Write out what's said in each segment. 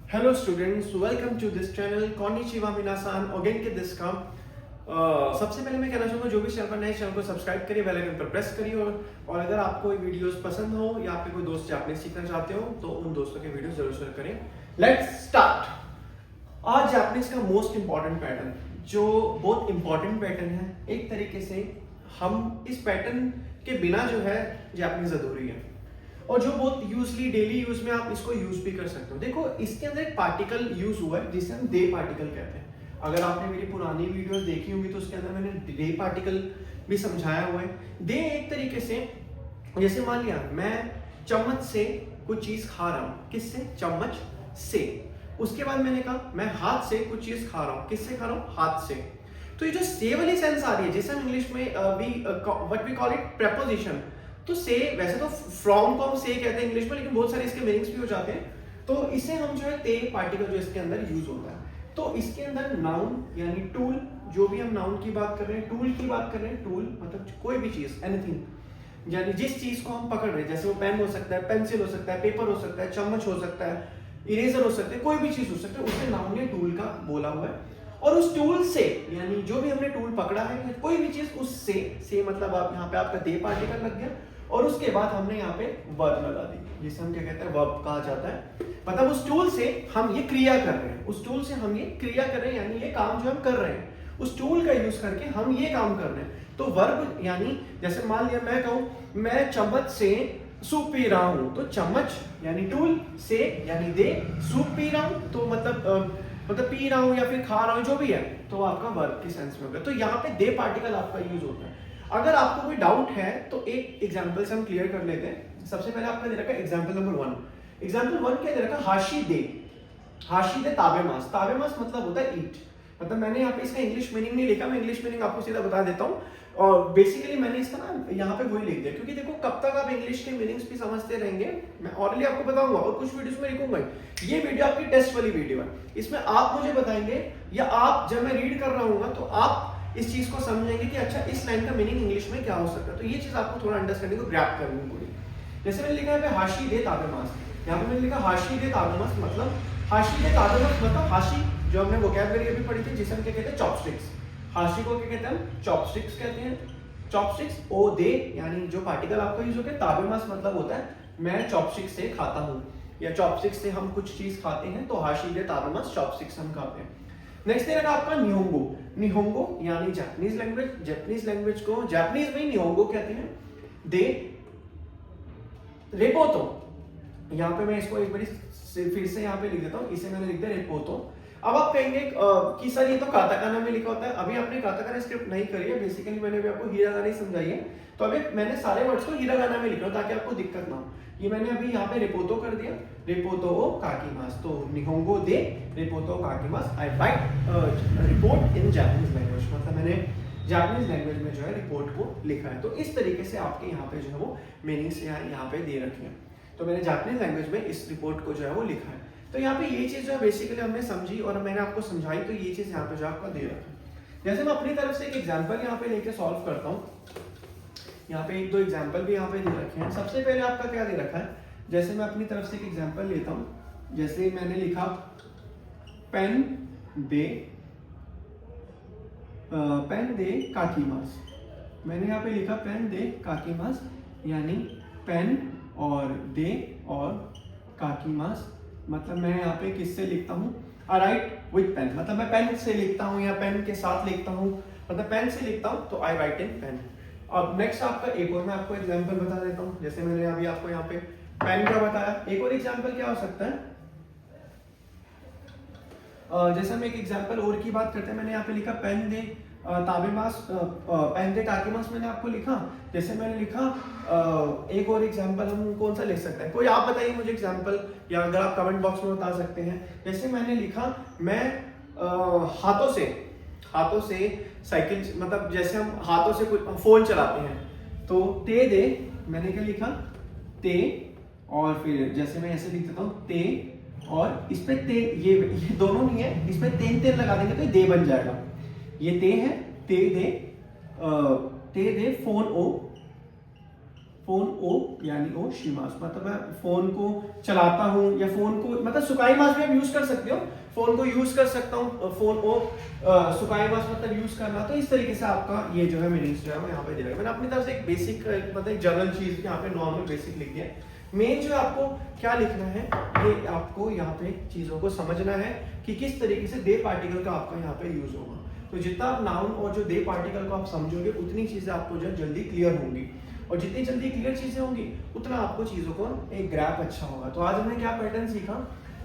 Hello students, welcome to this channel. Konnichiwa minasan, again के this का सबसे पहले मैं कहना चाहूँगा जो भी चैनल पर नए चैनल को सब्सक्राइब करिए, बेल आइकन पर प्रेस करिए और अगर आपको ये वीडियोस पसंद हो या आपके कोई दोस्त जापानीज सीखना चाहते हो तो उन दोस्तों के वीडियो जरूर शेयर करें। Let's start. आज जापानीज का मोस्ट इंपॉर्टेंट पैटर्न जो बहुत इंपॉर्टेंट पैटर्न है, एक तरीके से हम इस पैटर्न के बिना जो है जापानीज अधूरी है और जो बहुत यूजली डेली यूज में आप इसको यूज भी कर सकते हो। देखो इसके अंदर एक पार्टिकल यूज हुआ है जिसे हम दे पार्टिकल कहते हैं। अगर आपने मेरी पुरानी वीडियोस देखी होंगी तो उसके अंदर मैंने दे पार्टिकल भी समझाया हुआ है। दे एक तरीके से, जैसे मान लिया मैं चम्मच से कुछ चीज खा रहा हूँ, किससे? चम्मच से। उसके बाद मैंने कहा मैं हाथ से कुछ चीज खा रहा हूँ, किससे खा रहा हूँ? हाथ से। तो ये जो से वाली सेंस आ रही है, जैसे हम इंग्लिश में what we call it preposition, तो से वैसे तो फ्रॉम को हम से कहते हैं इंग्लिश में, लेकिन बहुत सारे इसके मीनिंग्स भी हो जाते हैं। तो इसे हम जो है ते पार्टिकल जो इसके अंदर यूज होता है। तो इसके अंदर नाउन यानी टूल, जो भी हम नाउन की बात कर रहे हैं, टूल की बात कर रहे हैं, टूल मतलब कोई भी चीज, एनीथिंग, यानी जिस चीज को हम पकड़ रहे हैं, जैसे वो पेन हो सकता है, पेंसिल हो सकता है, पेपर हो सकता है, चम्मच हो सकता है, इरेजर हो सकता है, कोई भी चीज हो सकता है, उसे नाउन या टूल का बोला हुआ है। और उस टूल से यानी जो भी हमने टूल पकड़ा है, कोई भी चीज उससे, से मतलब आप यहाँ पे आपका दे पार्टिकल लग गया और उसके बाद हमने यहाँ पे वर्ब लगा दी, जिसे हम क्या कहते हैं? वर्ब कहा जाता है। मतलब उस टूल से हम ये क्रिया कर रहे हैं, उस टूल से हम ये क्रिया कर रहे हैं, यानी ये काम जो हम कर रहे हैं उस टूल का यूज करके हम ये काम कर रहे हैं। तो वर्ब यानी जैसे मान लिया मैं कहूं मैं चम्मच से सूप पी रहा हूं, तो चम्मच यानी टूल, से यानी दे, सूप पी रहा हूं तो मतलब पी रहा हूं या फिर खा रहा हूं, जो भी है, तो आपका वर्ब की सेंस में होगा। तो यहाँ पे दे पार्टिकल आपका यूज होता है। अगर आपको कोई डाउट है तो एक एग्जांपल से हम क्लियर कर लेते हैं। सबसे पहले आपका दे रखा है एग्जांपल नंबर 1। एग्जांपल 1 क्या दे रखा है? हाशी दे। हाशी दे ताबेमास। ताबेमास मतलब होता है ईट। मतलब मैंने यहाँ पे इसका इंग्लिश मीनिंग नहीं लिखा, मैं इंग्लिश मीनिंग आपको सीधा बता देता हूँ। और बेसिकली मैंने इसका ना यहाँ पे वही लिख दिया, क्योंकि देखो कब तक आप इंग्लिश के मीनिंग्स भी समझते रहेंगे, मैं ऑलरेडी आपको बताऊंगा और कुछ वीडियोस में लिखूंगा। ये वीडियो आपकी टेस्ट वाली वीडियो है, इसमें आप मुझे बताएंगे या आप जब मैं रीड कर रहा हूँ तो आप इस चीज को समझेंगे कि अच्छा इस लाइन का मीनिंग इंग्लिश में क्या हो सकता है। तो ये चीज आपको थोड़ा अंडरस्टैंडिंग को ग्रैब करनी होगी। जैसे मैंने लिखा है हाशी दे ताबेमास, यहाँ पे मैंने लिखा हाशी दे ताबेमास, मतलब हाशी दे ताबेमास मतलब हाशी जो हमने वोकैबुलरी अभी पढ़ी थी, जिसे हम क्या कहते हैं? चॉपस्टिक्स। हाशी को क्या कहते हैं? हम चॉपस्टिक्स कहते हैं। चॉपस्टिक्स ओ दे यानी जो पार्टिकल आपका यूज होता है, ताबेमास मतलब होता है मैं चॉपस्टिक्स से खाता हूँ या चॉपस्टिक्स से हम कुछ चीज खाते हैं, तो हाशी दे ताबेमास चॉपस्टिक्स हम खाते हैं। नेक्स्ट है आपका निहोंगो। निहोंगो यानी जापानीज लैंग्वेज। जापानीज लैंग्वेज को जापानीज में निहोंगो कहते हैं। दे रेपोतो, यहाँ पे मैं इसको एक बार फिर से यहाँ पे लिख देता हूँ, इसे मैंने लिख दिया रेपोतो। अब आप कहेंगे कि सर ये तो काताकाना में लिखा होता है। अभी आपने काताकाना स्क्रिप्ट नहीं करी है, बेसिकली मैंने भी आपको हिरागाना ही समझाई है, तो अभी मैंने सारे वर्ड्स को हिरागाना में लिखा ताकि आपको दिक्कत ना हो। ये मैंने अभी यहाँ पे रेपोतो कर दिया, रेपोतो ओ काकीमास। तो निहोंगो दे रेपोतो काकीमास, I write report in Japanese language, मतलब मैंने जापानीज लैंग्वेज में जो है रिपोर्ट को लिखा है। तो इस तरीके से आपके यहाँ पे जो है वो मीनिंग्स यहाँ पे दे रखे हैं। तो मैंने जापानीज लैंग्वेज में इस रिपोर्ट को जो है वो लिखा है। तो यहाँ पे ये चीज जो है बेसिकली हमने समझी और मैंने आपको समझाई, तो ये चीज यहाँ पे जो आपका दे रखा है। जैसे मैं अपनी तरफ से एक एग्जांपल यहाँ पे लेके सॉल्व करता हूँ। यहाँ पे एक दो एग्जांपल भी यहाँ पे दे रखे हैं। सबसे पहले आपका क्या दे रखा है? जैसे मैं अपनी तरफ से एक एग्जांपल लेता हूँ, जैसे मैंने लिखा पेन दे काकीमास। मैंने यहाँ पे लिखा पेन दे काकीमास, यानी पेन और दे और काकीमास, मतलब मैं यहाँ पे किससे लिखता हूँ? आई राइट विथ पेन, मतलब मैं पेन से लिखता हूँ या पेन के साथ लिखता हूँ, मतलब पेन से लिखता हूँ, तो आई राइट इन पेन। अब नेक्स्ट आपका एक और मैं आपको एग्जांपल बता देता हूँ। जैसे मैंने अभी आपको यहाँ पे पेन का बताया, एक और एग्जांपल क्या हो सकता है? जैसे हम एक एग्जांपल और की बात करते हैं, मैंने यहाँ पे लिखा पेन दे ताबेमास, पेन दे काकीमास मैंने आपको लिखा। जैसे मैंने लिखा एक और एग्जांपल हम कौन सा लिख सकते हैं? कोई आप बताइए मुझे एग्जांपल, या अगर आप कमेंट बॉक्स में बता सकते हैं। जैसे मैंने लिखा मैं हाथों से साइकिल, मतलब जैसे हम हाथों से कुछ फोन चलाते हैं, तो ते दे, मैंने क्या लिखा? ते, और फिर जैसे मैं ऐसे लिख देता हूँ ते, और इस पे ते, ये दोनों नहीं है, इस पे तेन लगा देंगे तो ये दे बन जाएगा। ये ते है, ते दे फोन ओ, फोन ओ यानी ओ शिमास, मतलब मैं फोन को चलाता हूँ या फोन को मतलब सुकाइमास भी आप यूज कर सकते हो, फोन को यूज कर सकता हूँ, फोन ओ सुकाइमास मतलब यूज करना। तो इस तरीके से आपका ये जो है मीनिंग्स जो है वो यहाँ पे दे रहा है। मैंने अपनी तरफ से एक बेसिक मतलब एक जनरल चीज यहाँ पे नॉर्मल बेसिक लिख दिया है। मेन जो आपको क्या लिखना है, ये आपको यहाँ पे चीजों को समझना है कि किस तरीके से दे पार्टिकल का आपका यहाँ पे यूज होगा। तो जितना आप नाउन और जो दे पार्टिकल को आप समझोगे उतनी चीजें आपको जो जल्दी क्लियर होंगी, और जितनी जल्दी क्लियर चीजें होंगी उतना आपको चीजों को एक ग्रैप अच्छा होगा। तो आज हमने क्या पैटर्न सीखा,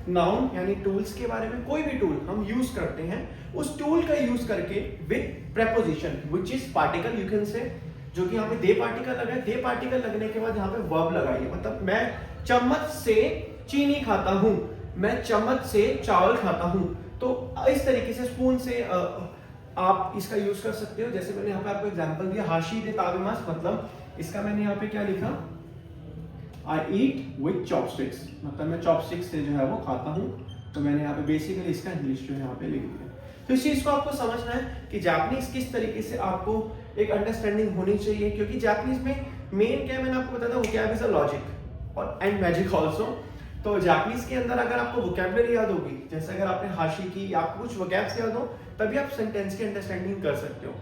नाउन यानी टूल्स के बारे में। कोई भी टूल हम यूज करते हैं, उस टूल का यूज करके with preposition which is particle you can say, जो कि यहाँ पे दे पार्टिकल लगा है, दे पार्टिकल लगने के बाद यहाँ पे वर्ब लगाइए। मतलब मैं चम्मच से चीनी खाता हूँ, मैं चम्मच से चावल खाता हूँ। तो इस तरीके से स्पून से आप इसका यूज कर सकते हो। जैसे मैंने यहाँ पे आपको एग्जांपल दिया, हाशी दे ताबेमास, मतलब इसका मैंने यहाँ पे क्या लिखा, आई ईट विथ चॉपस्टिक्स, मतलब मैं चॉपस्टिक्स से जो है वो खाता हूँ। तो मैंने यहाँ पे बेसिकली इसका इंग्लिश जो है यहाँ पे लिख दिया। तो इस चीज को आपको समझना है कि जापानीज किस तरीके से आपको एक अंडरस्टैंडिंग होनी चाहिए, क्योंकि जापानीज में मेन क्या है, मैंने आपको बताया था वोकैब इज अ लॉजिक और एंड मैजिक आल्सो। तो जापानीज के अंदर अगर आपको वोकैबुलरी याद होगी, जैसे अगर आपने हाशी की या आपको कुछ वोकैब्स याद हो, तभी आप सेंटेंस की अंडरस्टैंडिंग कर सकते हो।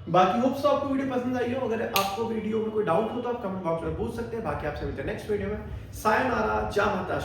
बाकी होप्स आपको वीडियो पसंद आई हो। अगर आपको वीडियो में कोई डाउट हो तो आप कमेंट बॉक्स में पूछ सकते हैं। बाकी आपसे मिलते हैं नेक्स्ट वीडियो में। सायोनारा, जय माता।